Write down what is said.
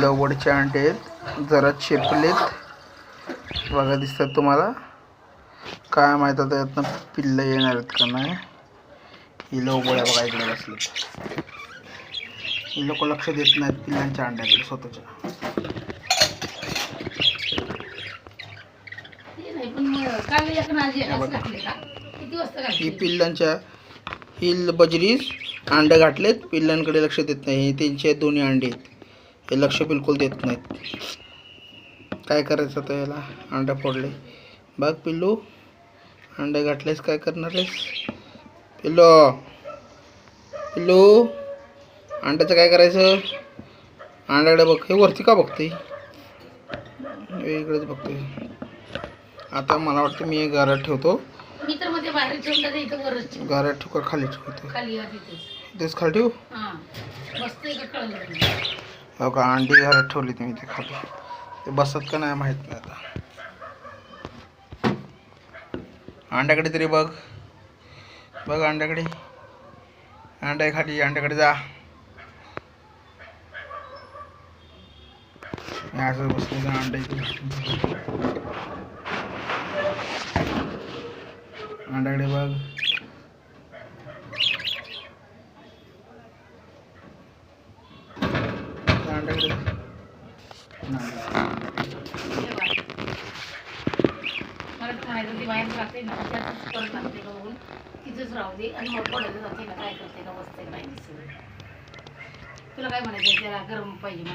लवडचे अंडे आहेत, जरा चेपलेत बघा, दिसतात तुम्हाला. काय माहीत आता यातनं पिल्लं येणार आहेत का नाही. ही लवबोळ्या बघा इकडे बसलेत. ही लोक लक्ष देत नाहीत पिल्लांच्या अंड्याकडे स्वतःच्या. ही पिल्लांच्या ही बजरीस अंडे घातलेत, पिल्लांकडे लक्ष देत नाही. हे त्यांचे दोन्ही अंडे आहेत, हे लक्ष बिलकुल देत नाहीत. काय करायचं आता याला. अंडा फोडले बघ पिल्लू, अंडे घातलेस, काय करणार आहेस पिल्लू. पिल्लू अंड्याचं काय करायचं. अंड्याकडे बघ, हे वरती का बघते, इकडेच बघते. आता मला वाटतं मी घरात ठेवतो. मी तर मध्ये बाहेर ठेवलं ते इथं वरच ठेव. घरात ठेवू का खाली ठेवतो. खाली तिथेच. तेच खाली ठेवू. हां मस्त आहे का कळलं. हो का, अंडी घरात ठेवली तुम्ही ते खाली. ते बसत का नाही माहीत नाही आता. अंड्याकडे तरी बघ, बघ अंड्याकडे. अंड्या खाली, अंड्याकडे जा. असं बसले का अंडा अंड्याकडे बघ. अंड्याकडे मला म्हणायचं ती बाहेर जाते ना, त्यातच परत लागते का बघून तिथंच राहू दे. आणि मग पडायला जाते ना, काय करते का बसते काय दिसत. तुला काय म्हणायचं, त्याला गरम पाहिजे म्हणा.